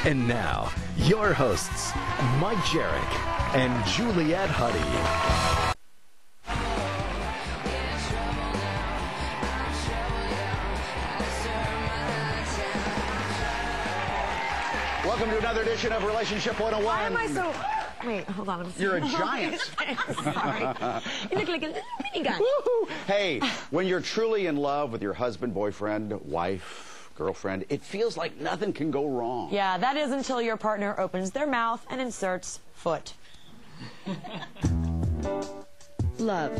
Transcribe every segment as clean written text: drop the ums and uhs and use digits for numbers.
And now, your hosts, Mike Jarek and Juliet Huddy. Welcome to another edition of Relationship 101. Why am I so... Wait, hold on. You're a giant. Sorry. You look like a mini guy. Woohoo! Hey, when you're truly in love with your husband, boyfriend, wife, girlfriend, it feels like nothing can go wrong. Yeah, that is until your partner opens their mouth and inserts foot. Love.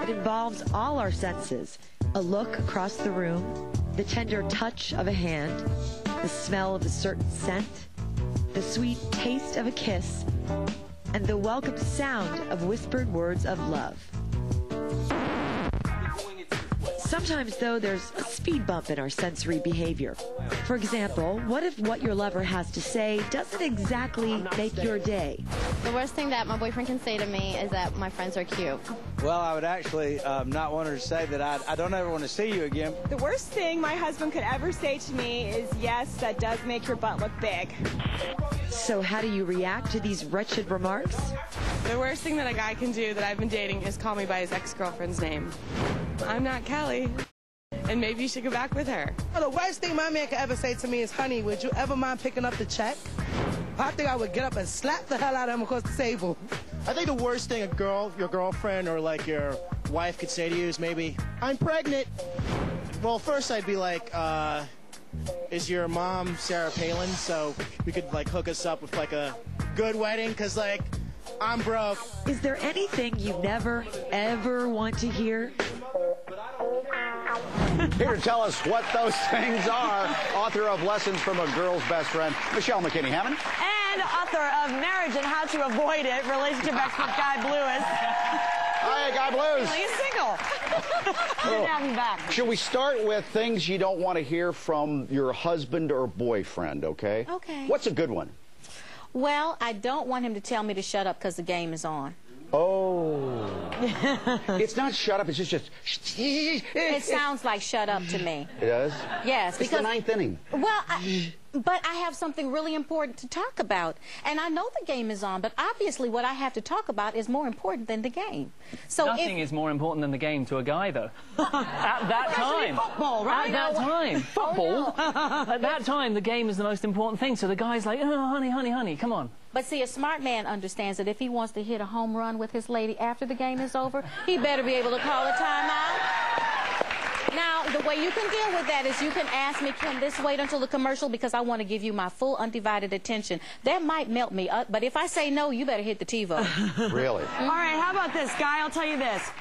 It involves all our senses. A look across the room, the tender touch of a hand, the smell of a certain scent, the sweet taste of a kiss, and the welcome sound of whispered words of love. Sometimes, though, there's a speed bump in our sensory behavior. For example, what if what your lover has to say doesn't exactly make your day? The worst thing that my boyfriend can say to me is that my friends are cute. Well, I would actually not want her to say that I don't ever want to see you again. The worst thing my husband could ever say to me is, yes, that does make your butt look big. So how do you react to these wretched remarks? The worst thing that a guy can do that I've been dating is call me by his ex-girlfriend's name. I'm not Kelly, and maybe you should go back with her. Well, the worst thing my man could ever say to me is, honey, would you ever mind picking up the check? I think I would get up and slap the hell out of him across the table. I think the worst thing your girlfriend or like your wife could say to you is maybe, I'm pregnant. Well, first I'd be like, is your mom Sarah Palin? So we could like hook us up with like a good wedding, because like, I'm broke. Is there anything you never, ever want to hear? Here to tell us what those things are, author of Lessons from a Girl's Best Friend, McKinney Hammond. And author of Marriage and How to Avoid It, relationship expert Guy Blues. Hi, Guy Blues. He's single. Good to have you back. Should we start with things you don't want to hear from your husband or boyfriend, okay? Okay. What's a good one? Well, I don't want him to tell me to shut up because the game is on. Oh. It's not shut up, it's just... It sounds like shut up to me. It does? Yes. It's the ninth inning. Well, but I have something really important to talk about. And I know the game is on, but obviously what I have to talk about is more important than the game. So nothing is more important than the game to a guy, though. At that time. Football, right? At that time. Football. Oh, no. At that time, the game is the most important thing. So the guy's like, oh, honey, honey, honey, come on. But see, a smart man understands that if he wants to hit a home run with his lady after the game is over, he better be able to call a timeout. Now, the way you can deal with that is you can ask me, can this wait until the commercial, because I want to give you my full undivided attention. That might melt me up, but if I say no, you better hit the TiVo. Really? All right, how about this, Guy? I'll tell you this.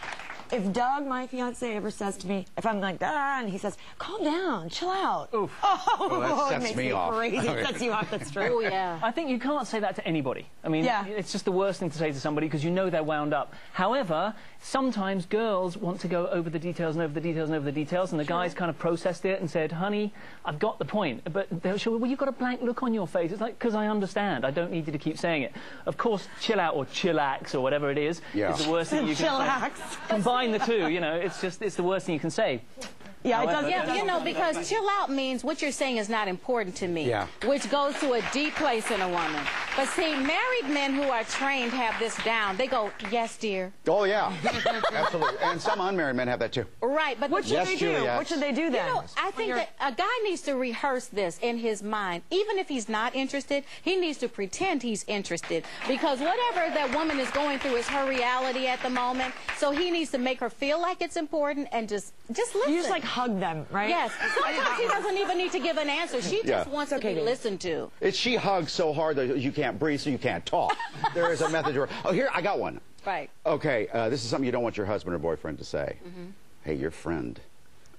If Doug, my fiance, ever says to me, if I'm like, and he says, calm down, chill out. Oof. Oh, that sets me off. Crazy. It sets you off, that's true. Oh, yeah. I think you can't say that to anybody. I mean, it's just the worst thing to say to somebody because you know they're wound up. However, sometimes girls want to go over the details and over the details and over the details, and the guy's kind of processed it and said, honey, I've got the point. But they'll show, well, you've got a blank look on your face. It's like, because I understand. I don't need you to keep saying it. Of course, chill out or chillax or whatever it is the worst thing you can chillax. say. Combine the two, you know. It's the worst thing you can say. Yeah, it does. Yeah, you know, because chill out means what you're saying is not important to me, which goes to a deep place in a woman. But see, married men who are trained have this down. They go, yes, dear. Oh, yeah. Absolutely. And some unmarried men have that, too. Right, but what should they do? What should they do then? You know, I think that a guy needs to rehearse this in his mind. Even if he's not interested, he needs to pretend he's interested. Because whatever that woman is going through is her reality at the moment. So he needs to make her feel like it's important and just listen. You just like hug them, right? Yes. Sometimes he doesn't even need to give an answer. She just wants to be listened to. She hugs so hard that you can't breathe, so you can't talk. There is a method to her. Oh, here, I got one. Right. Okay, this is something you don't want your husband or boyfriend to say. Hey, your friend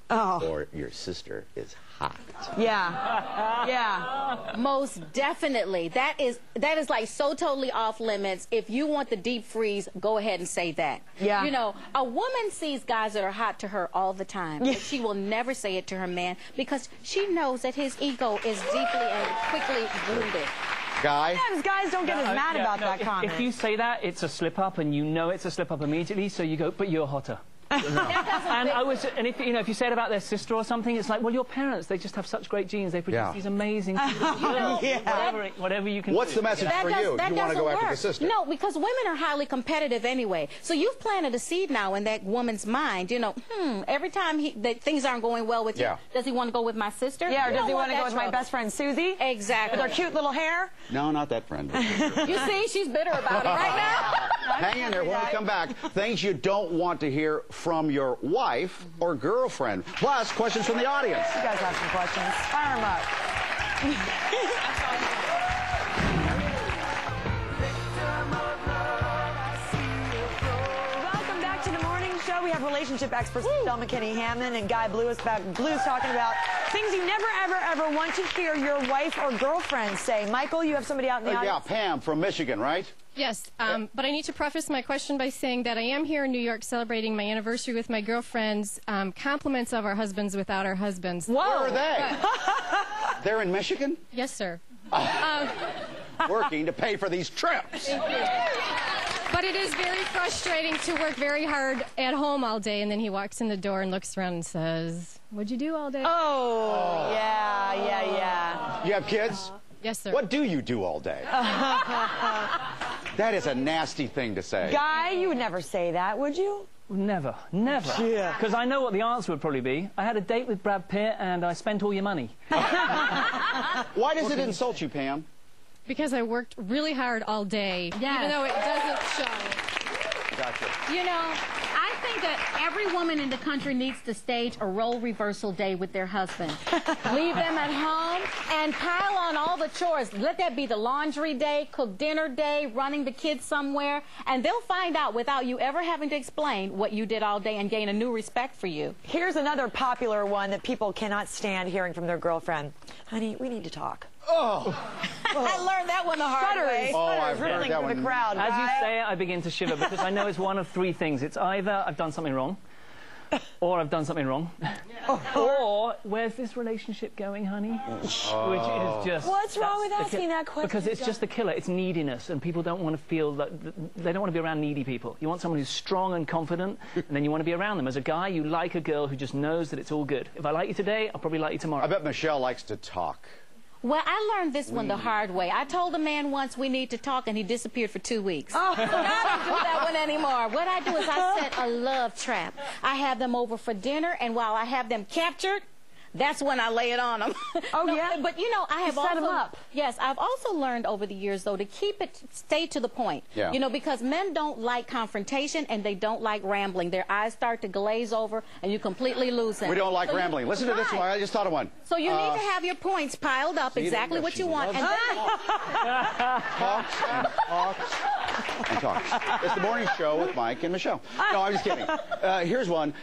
or your sister is hot. Yeah. Yeah. Most definitely. That is like so totally off limits. If you want the deep freeze, go ahead and say that. Yeah. You know, a woman sees guys that are hot to her all the time. But she will never say it to her man because she knows that his ego is deeply and quickly wounded. Guy? Sometimes guys don't get as mad about that comment. If you say that, it's a slip-up, and you know it's a slip-up immediately, so you go, but you're hotter. And if you say it about their sister or something, it's like, well, your parents, they just have such great genes. They produce these amazing whatever you can What's do. the message for you? You want to go after the sister? No, because women are highly competitive anyway. So you've planted a seed now in that woman's mind. You know, every time things aren't going well with you, does he want to go with my sister? Yeah, or does he want to go with my best friend Susie? Exactly. With her cute little hair? No, not that friend. You see, she's bitter about it right now. Hang in there. When we come back, things you don't want to hear from your wife or girlfriend. Plus, questions from the audience. You guys have some questions. Fire them up. Welcome back to the morning show. We have relationship experts McKinney Hammond and Guy Blues talking about things you never, ever want to hear your wife or girlfriend say. Michael, you have somebody out in the audience? Yeah, Pam from Michigan, right? Yes, but I need to preface my question by saying that I am here in New York celebrating my anniversary with my girlfriends. Compliments of our husbands without our husbands. Whoa. Where are they? They're in Michigan? Yes, sir. Working to pay for these trips. Thank you. But it is very frustrating to work very hard at home all day, and then he walks in the door and looks around and says, "What'd you do all day?" Oh. Yeah. You have kids? Yes, sir. What do you do all day? That is a nasty thing to say. Guy, you would never say that, would you? Never. Yeah. Because I know what the answer would probably be. I had a date with Brad Pitt and I spent all your money. Why does it insult you, Pam? Because I worked really hard all day, even though it doesn't show. Gotcha. You know, I think that every woman in the country needs to stage a role reversal day with their husband. Leave them at home and pile on all the chores. Let that be the laundry day, cook dinner day, running the kids somewhere, and they'll find out without you ever having to explain what you did all day and gain a new respect for you. Here's another popular one that people cannot stand hearing from their girlfriend. Honey, we need to talk. Oh. I learned that one the hard way. I've heard that one. The crowd, As you say it, I begin to shiver because I know it's one of three things. It's either I've done something wrong, or I've done something wrong, or where's this relationship going, honey? Which is just... What's wrong with asking that question? Because it's just the killer. It's neediness, and people don't want to feel that... They don't want to be around needy people. You want someone who's strong and confident, and then you want to be around them. As a guy, you like a girl who just knows that it's all good. If I like you today, I'll probably like you tomorrow. I bet Michelle likes to talk. Well, I learned this one the hard way. I told a man once we need to talk, and he disappeared for 2 weeks. So now I don't do that one anymore. What I do is I set a love trap. I have them over for dinner, and while I have them captured, that's when I lay it on them. But you know, I have set them up. Yes, I've also learned over the years, though, to stay to the point. Yeah. You know, because men don't like confrontation and they don't like rambling. Their eyes start to glaze over, and you completely lose them. We don't like rambling. Listen to this one. I just thought of one. So you need to have your points piled up exactly what you want, and then talks. It's the morning show with Mike and Michelle. No, I'm just kidding. Here's one.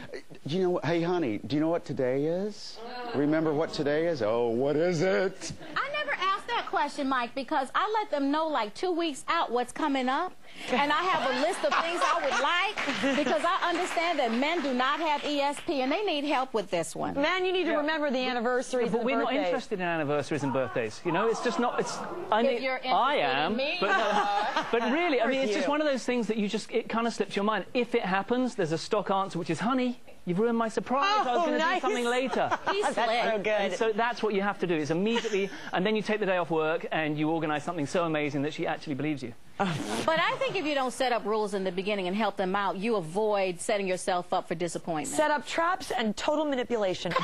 Do you know? Hey, honey, do you know what today is? Remember what today is? Oh, what is it? I never asked that question, Mike, because I let them know like 2 weeks out what's coming up. And I have a list of things I would like because I understand that men do not have ESP and they need help with this one. Man, you need to remember the anniversaries and But we're birthdays. not interested in anniversaries and birthdays. You know, it's just not... It's, If you're interested in me. But really, I mean, it's just one of those things that you just... It kind of slips your mind. If it happens, there's a stock answer, which is, honey, you've ruined my surprise. I was going to do something later. He's slick. That's so good. And so that's what you have to do, is immediately... And then you take the day off work and you organise something so amazing that she actually believes you. But I think if you don't set up rules in the beginning and help them out, you avoid setting yourself up for disappointment. Set up traps and total manipulation. For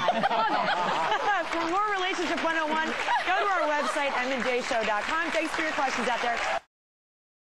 more Relationship 101, go to our website, mnjshow.com. Thanks for your questions out there.